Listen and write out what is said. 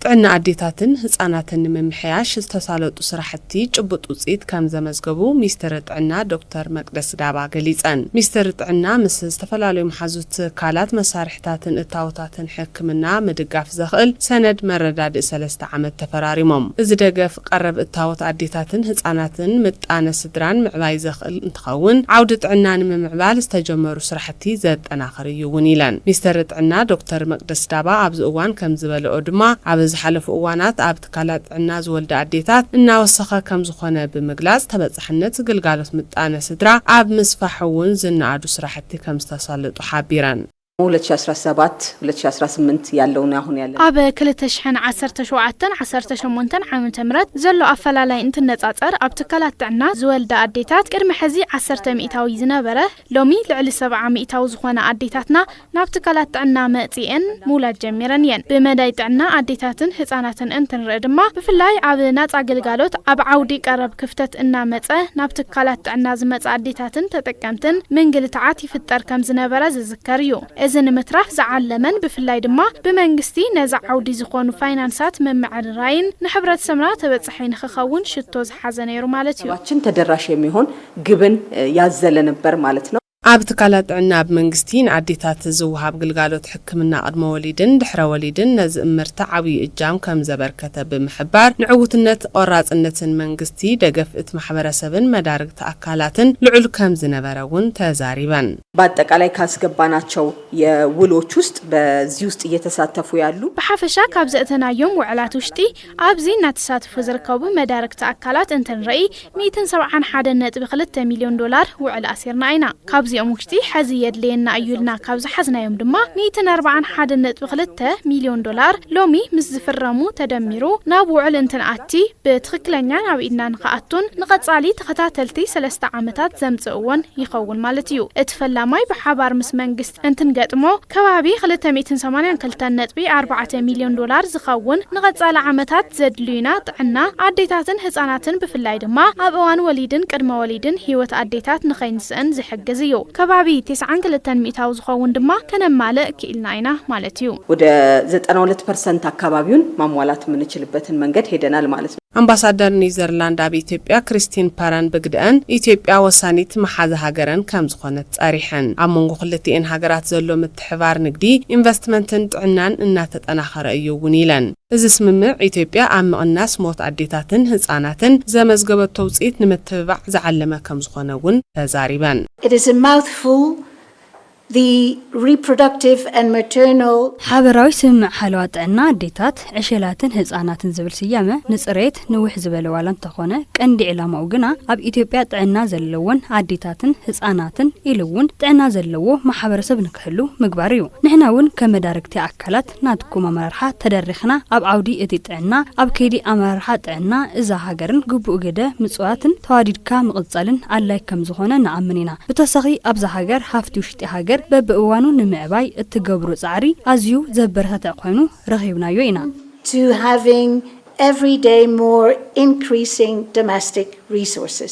ጥዕና አዴታትን ህፃናትን መምሕያሽ ዝተሳለጡ ስራሕቲ ጭብጥ ውጽኢት ከም ዘመዝገቡ ሚኒስትር ጥዕና ዶክተር መቅደስ ዳባ ገሊጸን ሚኒስትር ጥዕና ምስ ዝተፈላለዩ መሓዙት ካላት መሳርሕታትን እታወታትን ሕክምና ምድጋፍ ዘኽእል ሰነድ መረዳድእ 3 ዓመት ተፈራሪሞም እዚ ደገፍ ቀረብ እታወት አዴታትን ህፃናትን ምጣነ ስድራን ምዕባይ ዘኽእል እንትኸውን ዓውዲ ጥዕናን ምምዕባል ዝተጀመሩ ስራሕቲ ዘጠናኽር እዩ እውን ኢለን ሚኒስትር ጥዕና ዶክተር መቅደስ ዳባ ኣብዚ እዋን ከም ዝበለኦ ድማ ኣብ ዝሓለፉ እዋናት ኣብ ትካላት ጥዕና ዝወልደ አዴታት እናወሰኸ ከም ዝኾነ ብምግላጽ ተበጻሕነት ግልጋሎት ምጣነ ስድራ ኣብ ምስፋሕ እውን ዝናኣዱ ስራሕቲ ከም ዝተሳለጡ ሓቢረን 2017-2018 ያለውና አሁን ያለ አበ 2017-18 ዓመተ ምህረት ዘሎ አፈላላይ እንትነጻጸር ኣብ ትካላት ጥዕና ዝወልደ አዴታት ቅድሚ ሕዚ 10 ሚእታዊ ዝነበረ ሎሚ ልዕሊ 70 ሚእታዊ ዝኾነ አዴታትና ናብ ትካላት ጥዕና መጽኤን ሙላድ ጀሚረን የን ብመዳይ ጥዕና አዴታትን ህፃናትን እንትንርኢ ድማ ብፍላይ ኣብ ናጻ ግልጋሎት ኣብ ዓውዲ ቀረብ ክፍተት እናመጸ ናብ ትካላት ጥዕና ዝመጻ አዴታትን ተጠቀምትን ምንግልታዓት ይፍጠር ከም ዝነበረ ዝዝከር እዩ እዘን ምትራፍ ዘዓለመን ብፍላይ ድማ ብመንግስቲ ነዛ ዓውዲ ዝኾኑ ፋይናንሳት መምዕራይን ንሕብረተሰብና ተበጻሒን ክኸውን ሽቶ ዝሓዘ ነይሩ ማለት እዩ ዋችን ተደራሽ የሚሆን ግብን ያዘለ ነበር ማለት ነው ኣብ ትካላት ጥዕና ብመንግስቲ ንአዴታት ዝውሃብ ግልጋሎት ሕክምና ቅድመ ወሊድን ድሕረ ወሊድን ነዚ እምርታ ዓብይ እጃም ከም ዘበርከተ ብምሕባር ንዕውትነት ቆራጽነትን መንግስቲ ደገፍ እቲ ማሕበረሰብን መዳርግቲ አካላትን ልዑል ከም ዝነበረ እውን ተዛሪበን በአጠቃላይ ካስገባናቸው የውሎች ውስጥ በዚህ ውስጥ እየተሳተፉ ያሉ በሐፈሻ ካብ ዘእተናዮም ውዕላት ውሽጢ ኣብዚ እናተሳተፉ ዝርከቡ መዳርግቲ አካላት እንትንርኢ 171.2 ሚሊዮን ዶላር ውዕል አሲርና ኢና ካብዚኦም ውሽጢ ሕዚ የድልየና እዩልና ካብ ዝሓዝናዮም ድማ 141.2 ሚሊዮን ዶላር ሎሚ ምስ ዝፍረሙ ተደሚሩ ናብ ውዕል እንትንኣቲ ብትክክለኛ ናብ ኢድና ንኸኣቱን ንቐጻሊ ተኸታተልቲ 3 ዓመታት ዘምጽእዎን ይኸውን ማለት እዩ እቲ ፈላማይ ብሓባር ምስ መንግስት እንትንገጥሞ ከባቢ 282.4 ሚሊዮን ዶላር ዝኸውን ንቐጻሊ ዓመታት ዘድልዩና ጥዕና አዴታትን ህፃናትን ብፍላይ ድማ ኣብ እዋን ወሊድን ቅድመ ወሊድን ህይወት አዴታት ንኸይንስእን ዝሕግዝ እዩ ከባቢ 92 ሚእታው ዝኸውን ድማ ከነማለ ክኢልና ኢና ማለት እዩ ወደ 92% አካባቢውን ማሟላት ምንችልበትን መንገድ ሄደናል ማለት ነው አምባሳደር ኒዘርላንድ ኣብ ኢትዮጵያ ክሪስቲን ፓራን በግደን ኢትዮጵያ ወሳኒት መሓዘ ሃገረን ከም ዝኾነት ጻሪሐን ኣብ መንጎ ክልቲአን ሃገራት ዘሎ ምትሕባር ንግዲ ኢንቨስትመንትን ጥዕናን እናተጠናኸረ እዩ እውን ኢለን እዚ ስምምዕ ኢትዮጵያ ኣብ ምቕናስ ሞት አዴታትን ህፃናትን ዘመዝገበቶ ውጽኢት ንምትብባዕ ዝዓለመ ከም ዝኾነ እውን ተዛሪበን It is a mouthful the reproductive and maternal ሓበራዊ ስምምዕ ሓለዋ ጥዕና አዴታት ዕሸላትን ህፃናትን ዝብል ስያመ ንጽሬት ንውሕ ዝበለ ዋላ እንተኾነ ቀንዲ ዕላማው ግና ኣብ ኢትዮጵያ ጥዕና ዘለዎን አዴታትን ህፃናትን ኢሉውን ጥዕና ዘለዎ ማሕበረሰብ ንክህሉ ምግባር እዩ ንሕና እውን ከመዳርግቲ አካላት ናትኩም አመራርሓ ተደሪኽና ኣብ ዓውዲ እቲ ጥዕና ኣብ ከይዲ አመራርሓ ጥዕና እዛ ሃገርን ግቡእ ገደ ምጽዋትን ተዋዲድካ ምቕጻልን ኣላይ ከም ዝኾነ ንኣምን ኢና ብተወሳኺ ኣብዛ ሃገር ሃፍቲ ውሽጢ ሃገር በብእዋኑ ንምዕባይ እትገብሩ ጻዕሪ ኣዝዩ ዘበረታትዕ ኮይኑ ረኺብናዮ ኢና to having every day more increasing domestic resources